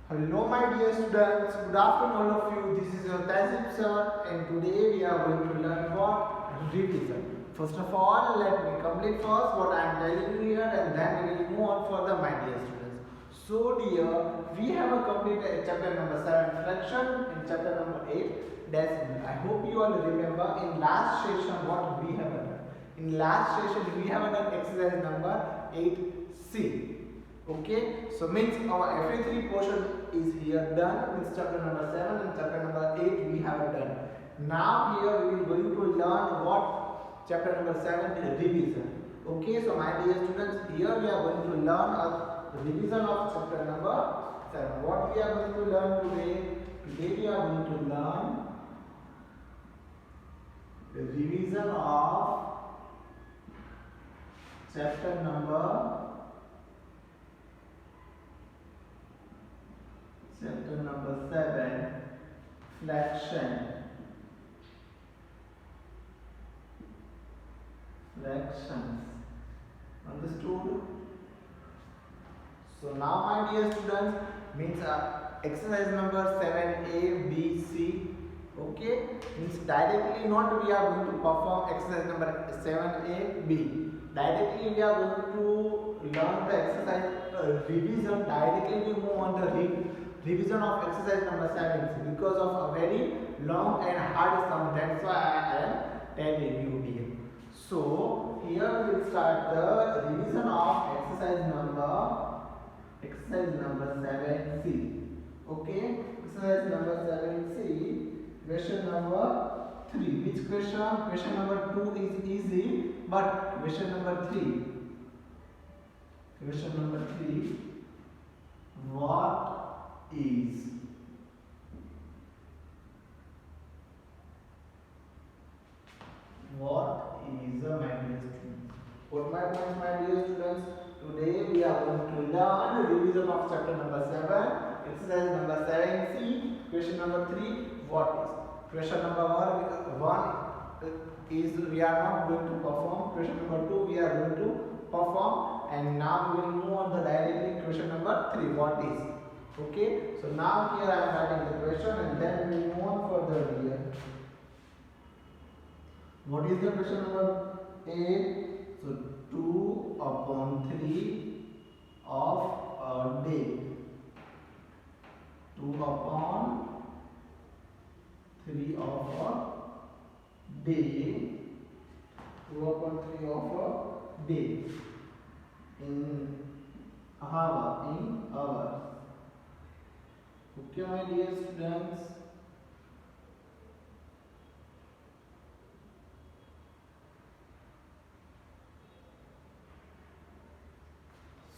Hello my dear students, good afternoon all of you. This is your Tazib sir and today we are going to learn what? Revision. First of all, let me complete first what I am telling you here and then we will move on further my dear students. So dear, we have a complete chapter number 7 fraction and chapter number 8 decimal. I hope you all remember in last session what we have done. In last session we have done exercise number 8C. Okay, so means our FA3 portion is here done, means chapter number 7 and chapter number 8 we have done. Now here we will going to learn what chapter number 7 is revision. Okay, so my dear students, here we are going to learn a revision of chapter number 7. What we are going to learn today? Today we are going to learn the revision of chapter number 7 fractions. Understood? So now my dear students, means exercise number 7A, B, C. Okay, means directly not we are going to perform exercise number 7A, B. Directly we are going to learn the exercise revision. Directly we move on the revision of exercise number 7 because of a very long and hard sum. That's why I am telling you here. So here we will start the revision of exercise number 7C. Okay, exercise number 7C. Question number 3. Which question? Question number 2 is easy, but question number 3. Question number 3. What is a my dear students? What my points, my dear students? Today we are going to learn the revision of chapter number 7, exercise number 7C. Question number 3. What is? Question number 1 is we are not going to perform. Question number 2 we are going to perform, and now we will move on the directly question number 3. What is? Okay. So now here I am writing the question, and then we move on further here. What is the question number 8? So 2 upon 3 of a day. 2 upon 3 of a day. 2 upon 3 of a day. In hours. Okay, my dear students.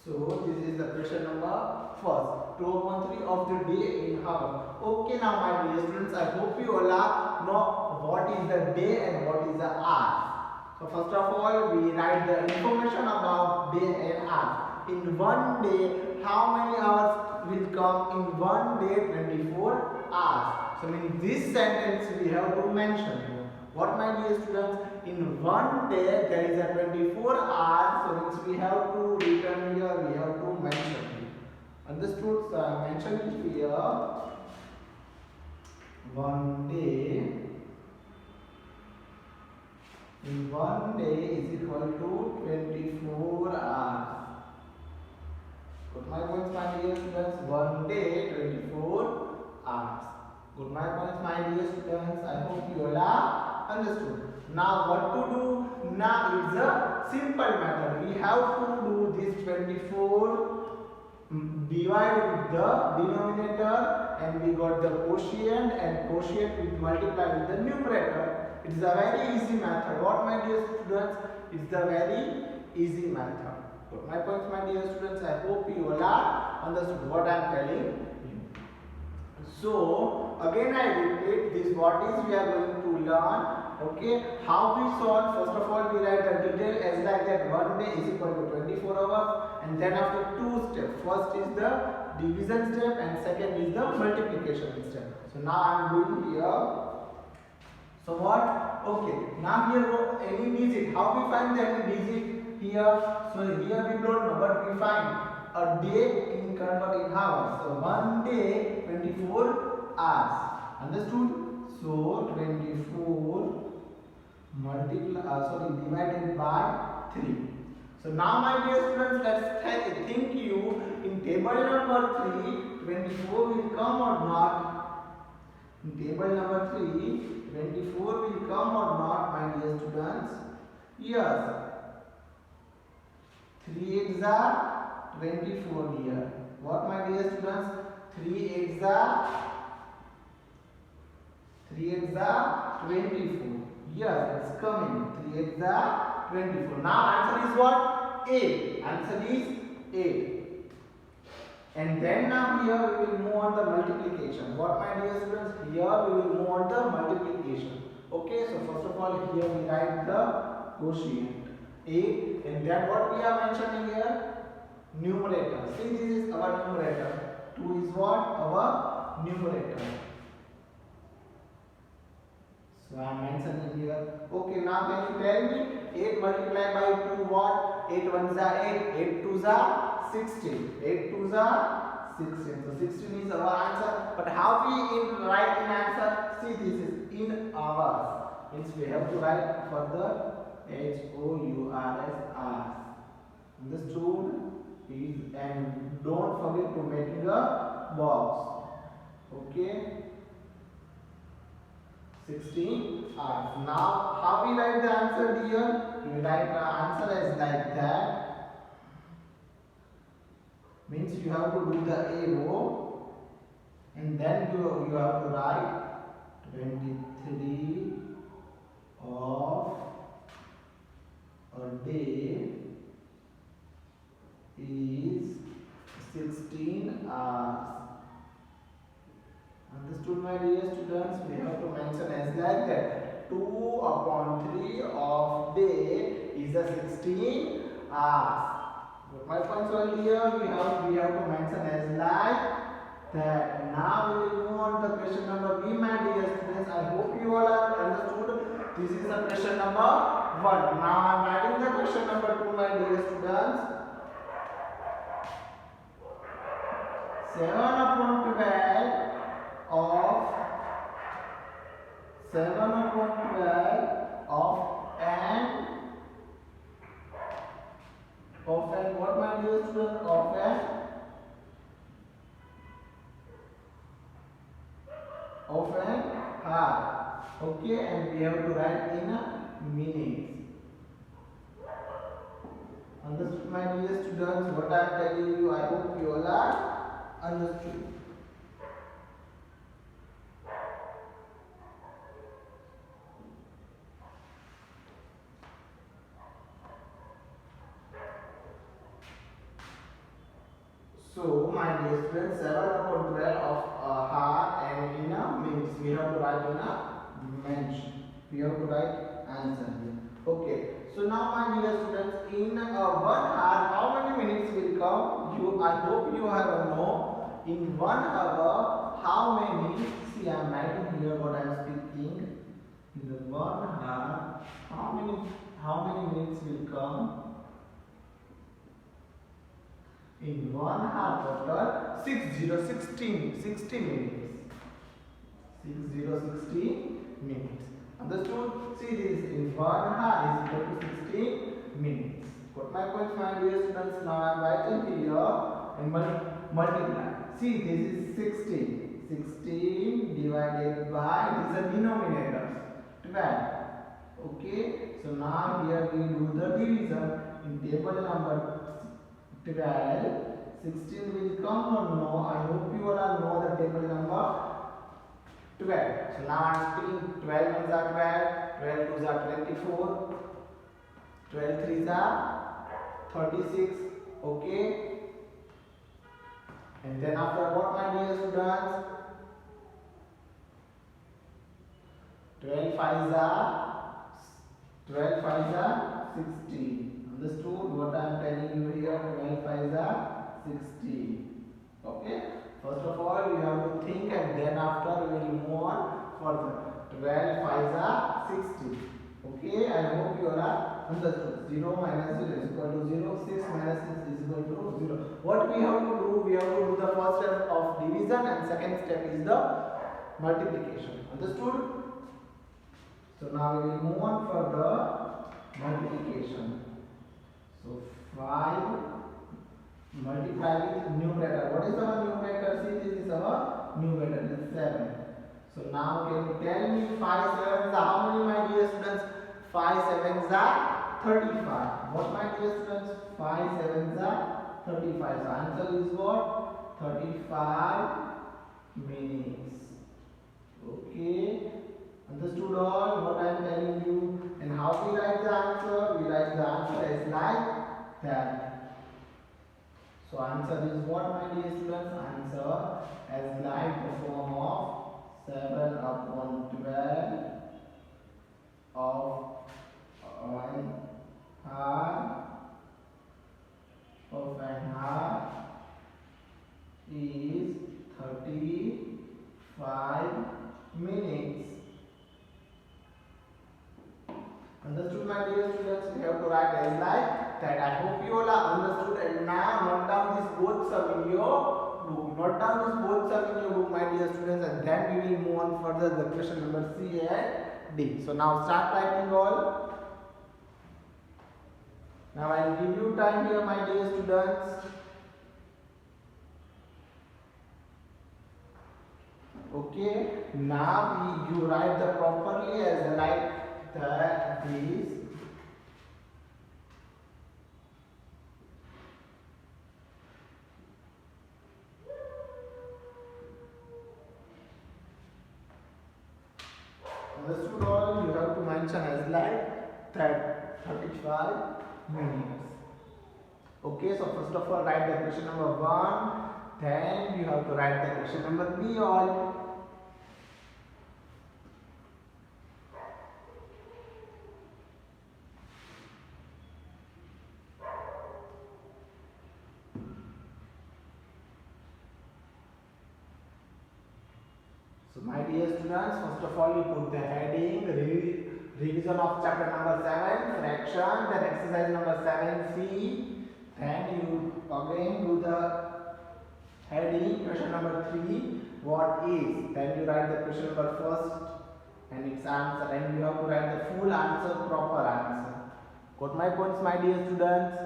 So this is the question number first. 2 upon 3 of the day in hours. Okay, now my dear students, I hope you all know what is the day and what is the hour. So first of all, we write the information about day and hour. In one day, how many hours will come? In one day, 24 hours. So in this sentence, we have to mention what, my dear students? In one day there is a 24 hours, so means we have to written here, we have to mention here. Understood? So I mentioned here one day. In one day is equal to 24 hours. Got my points, my dear students? One day, 24 hours. Got my points, my dear students? I hope you all are understood. Now what to do? Now it's a simple method. We have to do this 24 divide with the denominator, and we got the quotient, and quotient with multiply with the numerator. It is a very easy method. What, my dear students? It's a very easy method. Got my points, my dear students? I hope you all are understood what I am telling you. So again I repeat, this what is we are going to learn. Okay, how we solve? First of all, we write the detail as like that one day is equal to 24 hours, and then after two steps. First is the division step and second is the multiplication step. So now I am doing here. So what? Okay, now here any digit. How we find the any digit here? So here we don't know, but we find a day in convert in hours. So 1 day 24 hours. Understood? So 24 divided by 3. So now my dear students, let's think you in table number 3, 24 will come or not? In table number 3, 24 will come or not, my dear students? Yes. 3 eggs are 24 here. What, my dear students? 3 eggs are 24. Yes, it's coming. 3 eggs are 24. Now answer is what? 8. Answer is 8. And then now here we will move on the multiplication. What, my dear students? Here we will move on the multiplication. Okay, so first of all here we write the quotient 8, and then what we are mentioning here? Numerator. See, this is our numerator. 2 is what? Our numerator. So I am mentioning here. Okay, now can you tell me 8 multiplied by 2 what? 8 ones are 8, 8 twos are 16. 8 twos are 16. So 16 is our answer. But how we write in answer? See, this is in hours. Means we have to write further HOURS hours. Understood? And don't forget to make a box. Okay? 16 hours. Now, how we write the answer here? We write the answer as like that. Means you have to do the arrow, and then you have to write 23 of a day is 16 hours. Understood, my dear students? We have to mention as like that. 2 upon 3 of day is a 16 hours. But my points are here. We have to mention as like that. Now we will move on to question number B, my dear students. I hope you all have understood. This is the question number 1. Now I am writing the question number 2, my dear students. 7 upon 12 of 7 upon 12 of an what, my dear student? Of an hour. Okay, and we have to write in minutes. Understood, my dear students? What I am telling you, I hope you all are understood. So, my dear students, 7 upon 12 of hour and in a minutes. We have to write in a mention. We have to write answer here. Okay. So now, my dear students, in 1 hour, how many minutes will come? I hope you have a know. In 1 hour, how many? See, I am writing here what I am speaking. In the 1 hour, how many minutes will come? In 1 hour total 60 minutes. 60 minutes. Understood? See, this in 1 hour is equal to 60 minutes. Got my point, my dear students? Now I am writing here and multiply. See, this is 16. 16 divided by, these are denominators, 12. Okay, so now here we do the division. In table number 12, 16 will come or no? I hope you all know the table number 12. So now I am speaking 12 ones are 12, 12 twos are 24, 12 threes are 36. Okay. And then after what, my dear students? 12 fives are 16. Understood what I am telling you here? 12 fives are 16. Okay. First of all, you have to think, and then after we will move on further. 12 fives are 60. Okay. I hope you all are understood. 0 minus 0 is equal to 0. 6 minus 6 is equal to 0. What we have to do? We have to do the first step of division and second step is the multiplication. Understood? So now we will move on for the multiplication. So 5 multiply with numerator. What is our numerator? See, this is our numerator. It is 7. So now can you tell me 5 sevens are how many, my dear students? 5 sevens are 35. What, my dear students? 5 sevens are 35. So answer is what? 35 minutes. Okay. Understood all what I am telling you? And how we write the answer? We write the answer as like that. So answer is what, my dear students? Answer as like the form of 7 upon 12 of 1 half of an hour is 35 minutes. Understood, my dear students? We have to write as like that. I hope you all are understood. And now note down this both sum in your book. Note down this both sum in your book, my dear students, and then we will move on further the question number C and D. So now start writing all. Now I will give you time here, my dear students. Okay. Now you write the properly as like that is. Understood all? You have to mention as like that 35 minutes. Okay, so first of all write the question number 1, then you have to write the question number B all. So my dear students, first of all you put the heading revision of chapter number 7 fraction, then exercise number 7C, then you again do the heading question number 3 what is, then you write the question number first and its answer, and you have to write the full answer, proper answer. Got my points, my dear students?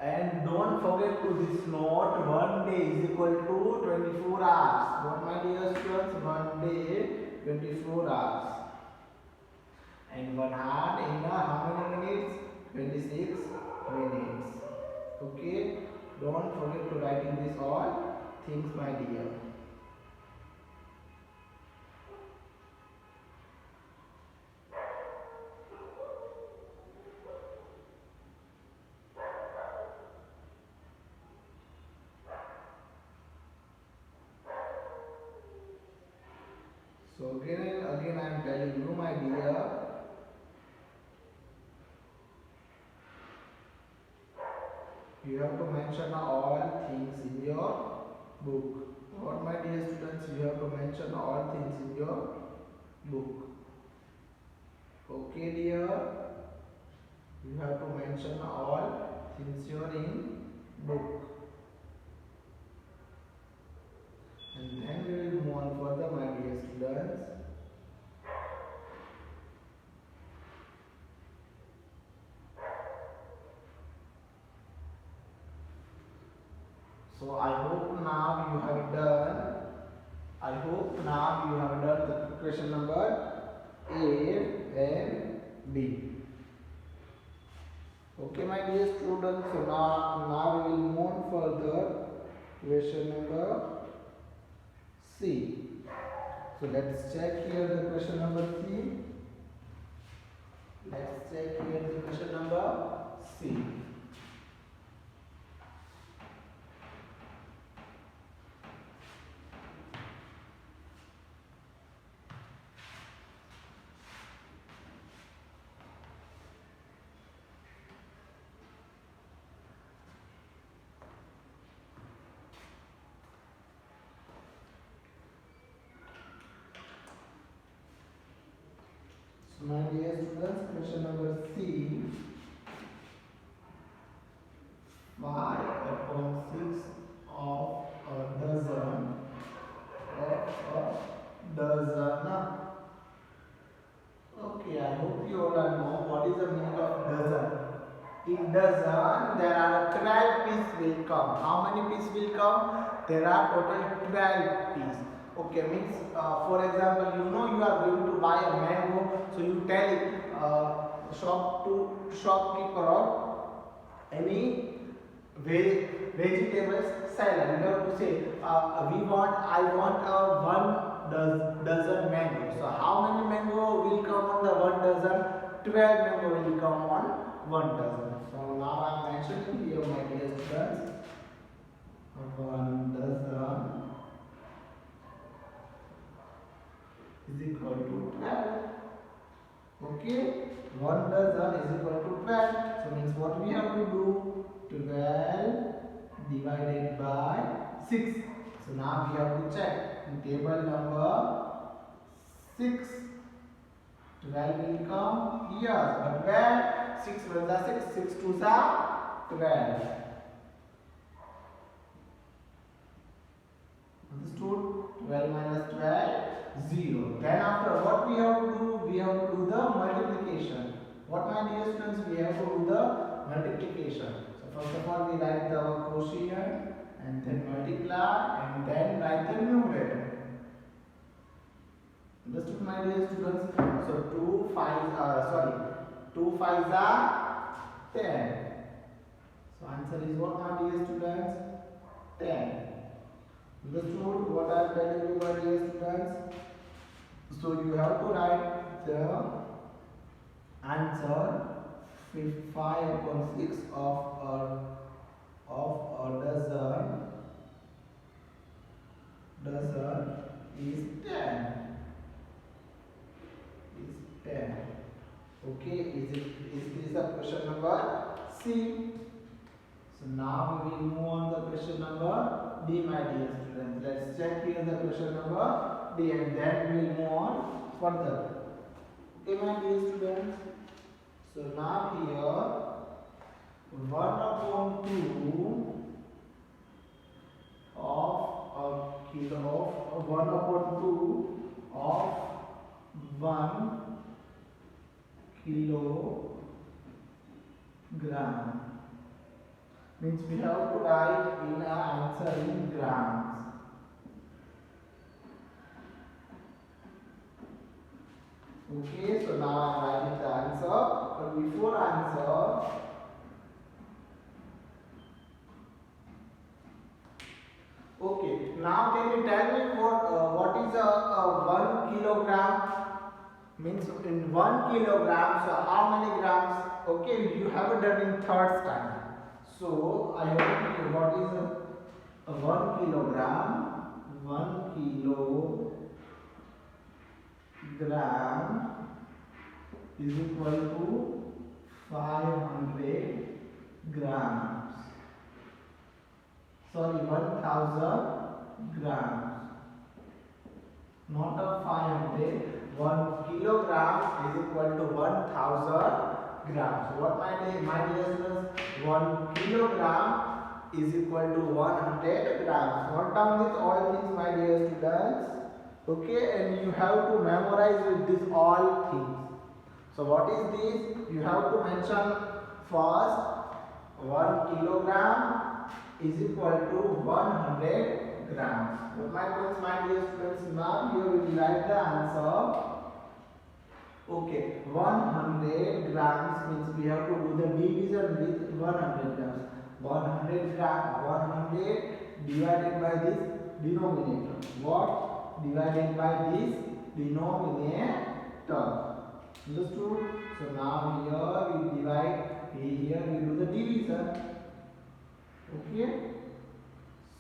And don't forget to this note, 1 day is equal to 24 hours. What, my dear students? 1 day 24 hours. And 1 hour in how many minutes? 26 minutes. Okay. Don't forget to writing this all things, my dear. So again I am telling you, my dear, you have to mention all things in your book. What, my dear students? You have to mention all things in your book. Okay, dear? You have to mention all things you're in book. And then we will move on further, my dear students. So I hope now you have done the question number A and B. Okay, my dear students. So now we will move on further. Question number C. So let's check here the question number C. Let's check here the question number C. my dear students, question number C. 5/6 of a dozen Okay, I hope you all know what is the meaning of dozen. In dozen, there are 12 pieces will come. How many pieces will come? There are total 12 pieces. Okay, means for example, you know you are going to buy a mango, so you tell shopkeeper or any vegetables salad. You have to say, I want a dozen mango. So how many mango will come on the one dozen? 12 mango will come on one dozen. So now I am mentioning here, my dear students, one dozen is equal to 12. Okay, one dozen is equal to 12. So means what we have to do? 12 divided by 6. So now we have to check in table number 6. 12 will come, yes, but where? 6 1 is 6, 6 2 is 12. Understood? 12 minus 12, 0. Then after what we have to do? We have to do the multiplication. What, my dear students? We have to do the multiplication. So first of all we write the quotient and then multiply and then write the numerator. Understood, my dear students? So 2 5s are 10. So answer is what, my dear students? 10. Understood what I am telling you, my dear students? So you have to write the answer 5/6 of a dozen is 10. Okay, is this the question number C? So now we will move on the question number D, my dear students. Let's check here the question number D and then we will move on further. Okay, my dear students. So now here 1/2 of a kilo of 1/2 of 1 kilogram means we have to write in our answer in grams. Okay, so now I am writing the answer, but before answer, okay, now can you tell me what is a 1 kilogram? Means in 1 kilogram, so how many grams? Okay, you have it done in third standard. So I have to what is a 1 kilogram? 1 kilogram is equal to 500 grams. Sorry, 1000 grams. Not a 500. 1 kilogram is equal to 1000 grams. What, my dear students? 1 kilogram is equal to 100 grams. Note down this all things, my dear students. Okay, and you have to memorize with this all things. So what is this? You have to mention first 1 kilogram is equal to 100 grams. So my friends, my dear students, now here we will write the answer. Okay, 100 grams means we have to do the division with 100 grams. 100 grams, 100 divided by this denominator. What? Divided by this denominator. Understood? So now here we divide, here we do the division. Okay?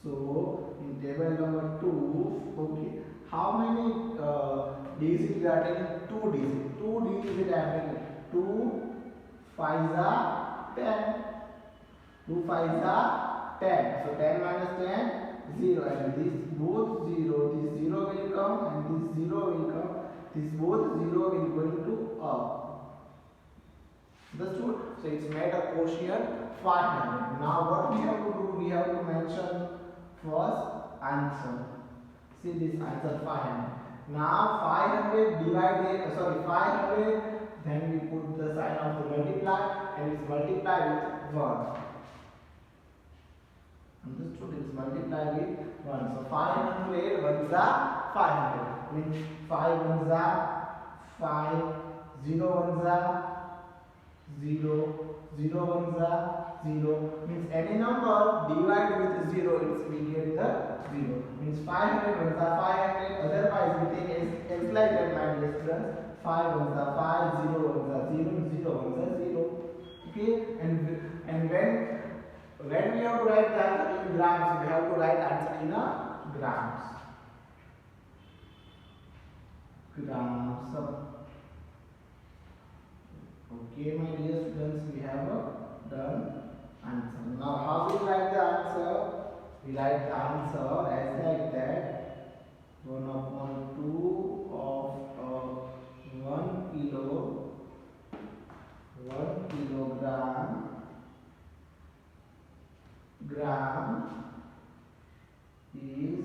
So in table number 2, okay, how many digits we are taking? 2 digits. 2 digits we are taking. 2 5s are 10. 2 5s are 10. So 10 minus 10, 0. And this both 0. This 0 will come and this 0 will come. this both 0 will going to up. Understood? So it's made a quotient 500. Now what we have to do? We have to mention first answer. See this answer 500. Now 500 divided, 500, then we put the sign of the multiply, and it's multiplied with 1. Understood? It's multiplied with 1. So 500 ones are 500. Means 5 ones are 5, 0 ones are 0, 0 ones are 0. Means any number divided with 0, it's we get the 0. Means 500 ones are 500. Otherwise we take as like that, my dear students. 5 ones are 5, 0 ones are 0, 0 ones are 0. Okay, and when we have to write the answer in grams, we have to write answer in grams. Grams. Okay, my dear students, we have done answer. Now, how we write the answer? We write the answer as like that: 1/2 of 1 kilogram is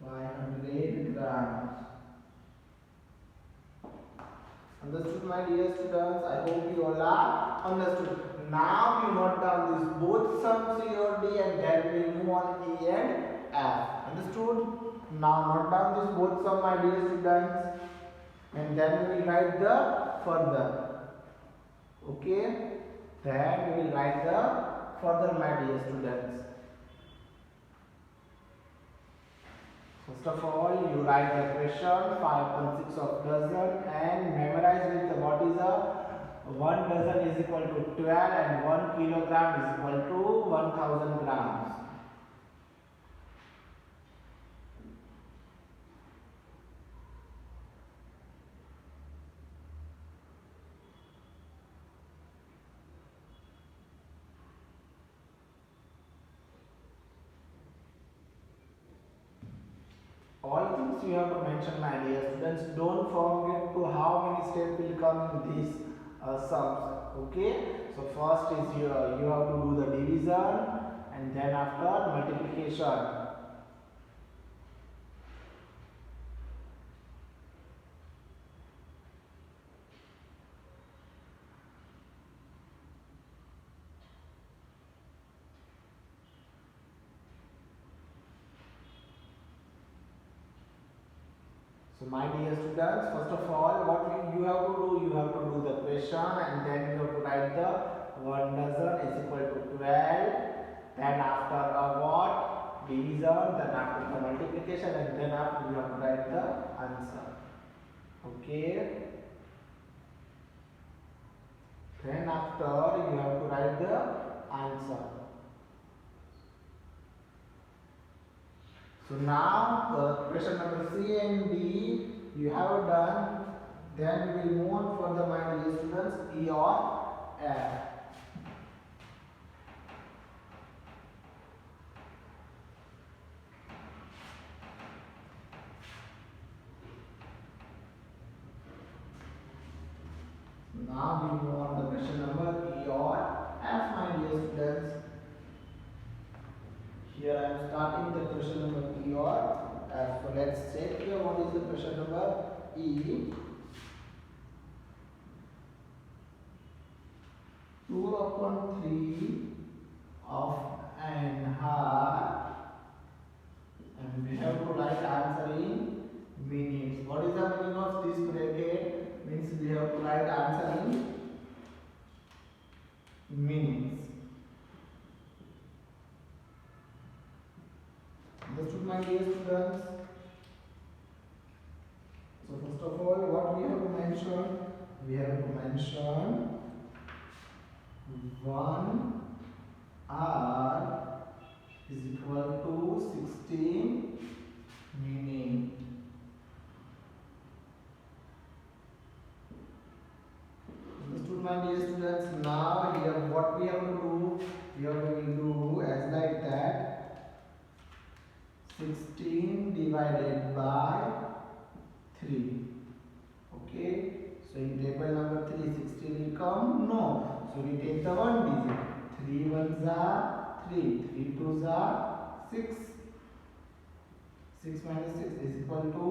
500 grams. Understood, my dear students? I hope you all are understood. Now you note down these both sums COD, and then we move on E and F. Understood? Now note down these both sums, my dear students, and then we will write the further. Okay? Then we will write the further, my dear students. First of all, you write the question 5.6 of dozen and memorize with what is a 1 dozen is equal to 12 and 1 kilogram is equal to 1000 grams. All things you have to mention, my dear students. Don't forget to how many steps will come in these sums. Okay. So first is you have to do the division, and then after multiplication. So my dear students, first of all, what you have to do? You have to do the question, and then you have to write the 1 dozen is equal to 12. Then after a what? Division. Then after the multiplication, and then after you have to write the answer. Okay. Then after you have to write the answer. So now the question number C and D you have done. Then we will move on further, my dear students, E or F. Now we move on to question number E or F, my dear students. Here I am starting the question number E or F. So let's check here what is the question number E. 2/3 of an hour, and we have to write answer in minutes. What is the meaning of this bracket? Means we have to write answer in minutes. Understood, my dear students? So first of all, what we have to mention? We have to mention 1 hour is equal to 16 minutes. Understood, my dear students? Now here what we have to do? Here we will do as like that. 16 divided by 3. So in table number 3, 60 will come? No. So we take the one digit. 3 ones are 3, 3 twos are 6. 6 minus 6 is equal to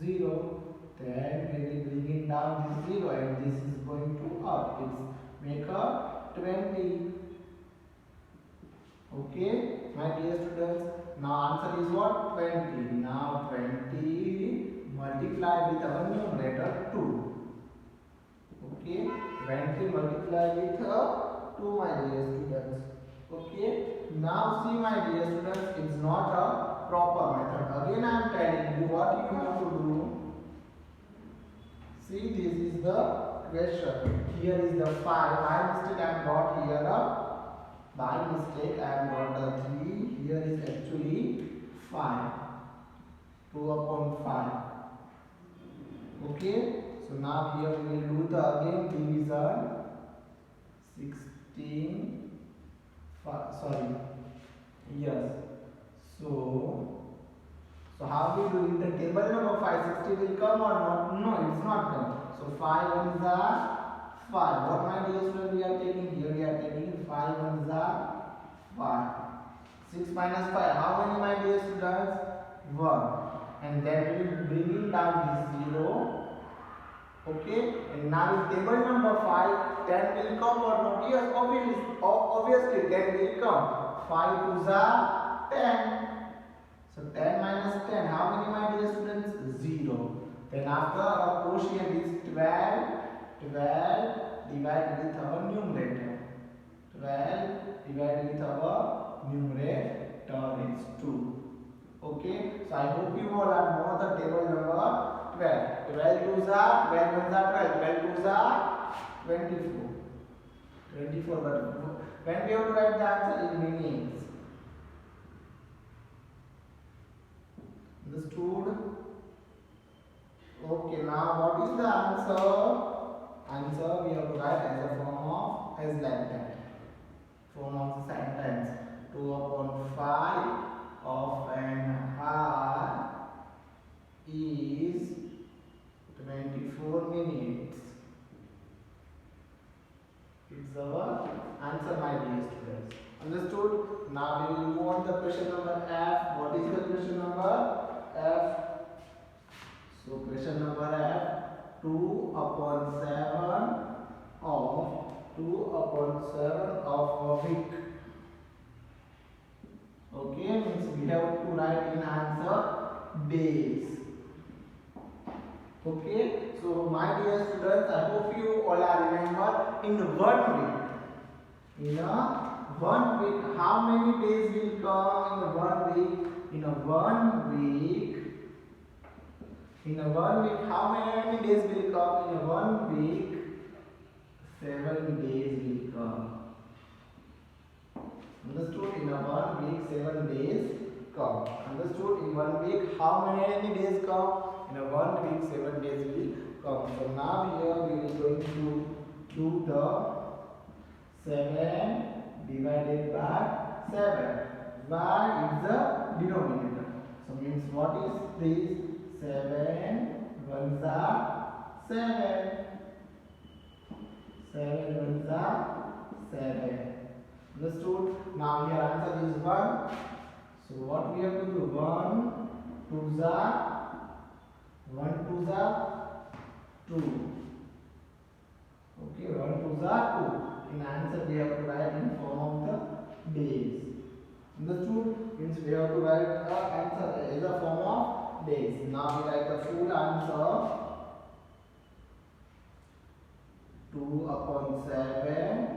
0. Then we will bring it down this 0 and this is going to up. It's make a 20. Okay, my dear students. Now answer is what? 20. Now 20 multiply with our numerator 2. Okay, 20 multiply with 2, my dear students. Okay, now see, my dear students, it's not a proper method. Again I am telling you what you have to do. See, this is the question. Here is the 5. By mistake I am got here a, by mistake I am got a 3. Here is actually 5. 2 upon 5. Okay. So now here we will do the again division. 16. Sorry. Yes. So how we do in the table number 5, 60 will come or not? No, it's not come. So 5 ones are 5. What, my dear student, we are taking here? We are taking 5 ones are 5. 6 minus 5. How many, my dear students? 1. And then we will bring it down this 0. Okay. And now in table number 5, 10 will come or not? Yes, obviously 10 will come. 5 twos are 10. So 10 minus 10, how many, my dear students? 0. Then after our quotient is 12, 12 divided with our numerator. 12 divided with our numerator is 2. Okay, so I hope you all know the table number 12. 12 twos are 12 ones are 12, 12 twos are 24. 24, but when we have to write the answer in minutes. Understood? Okay, now what is the answer? Answer we have to write as a form of, as like that. Form of the sentence. 2 upon 5 of an hour is 24 minutes. It's our answer, my dear students. Understood? Now we will move on to question number F. What is the question number? F. So question number F, 2 upon 7 of 2 upon 7 of a week. Okay, means we have to write in answer days. Okay, so my dear students, I hope you all are remember in 1 week. In a 1 week, how many days will come in 1 week? In a 1 week, how many days will come? In 1 week, 7 days will come. Understood? In a 1 week, 7 days come. Understood? In 1 week, how many days come? In a 1 week, 7 days will come. So now here we are going to do the 7 divided by 7. Why? It's the denominator. So means what is this? 7 ones are 7. 7 ones are 7. Understood? Now here answer is 1. So what we have to do? 1 twos are 2. Okay, 1 twos are 2. In answer we have to write in form of the days. Understood? Means we have to write the answer as a form of days. Now we write the full answer. 2 upon 7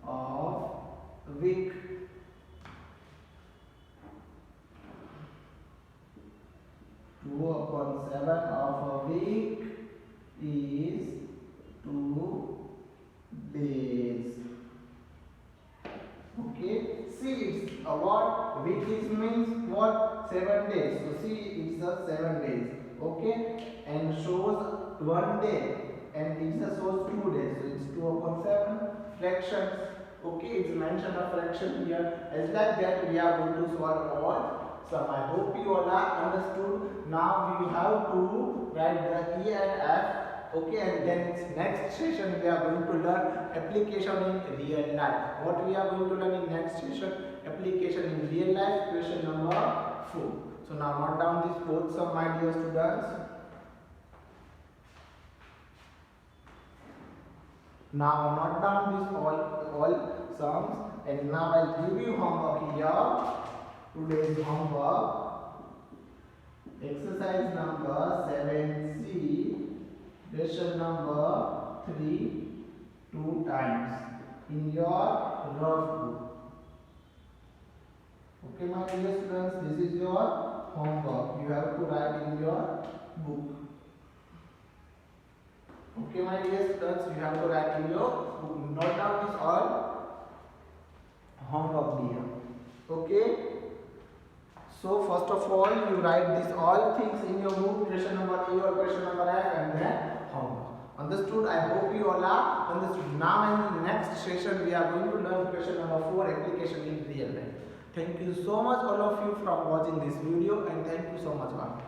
of week. 2 upon 7 of a week is 2 days. Okay. See, it's what week is means what? 7 days. So see, it's a 7 days. Okay, and shows 1 day, and it shows 2 days. So it's 2 upon 7 fractions. Okay, it's mentioned a fraction here. As like that, we are going to solve all. So I hope you all are understood. Now we have to write the E and F. Okay, and then its next session we are going to learn application in real life. What we are going to learn in next session? Application in real life, question number 4. So now note down these both sum, my dear students. Now note down these all sums, and now I'll give you homework here. Today's homework. Exercise number 7C, question number 3, 2 times in your rough book. Okay, my dear students, this is your homework. You have to write in your book. Okay, my dear students, you have to write in your book. Note down this all homework here. Okay. So first of all, you write these all things in your book, question number A or question number F, and then homework. Understood? I hope you all are understood. Now in the next session, we are going to learn question number 4, application in real life. Thank you so much all of you for watching this video, and thank you so much. Bye.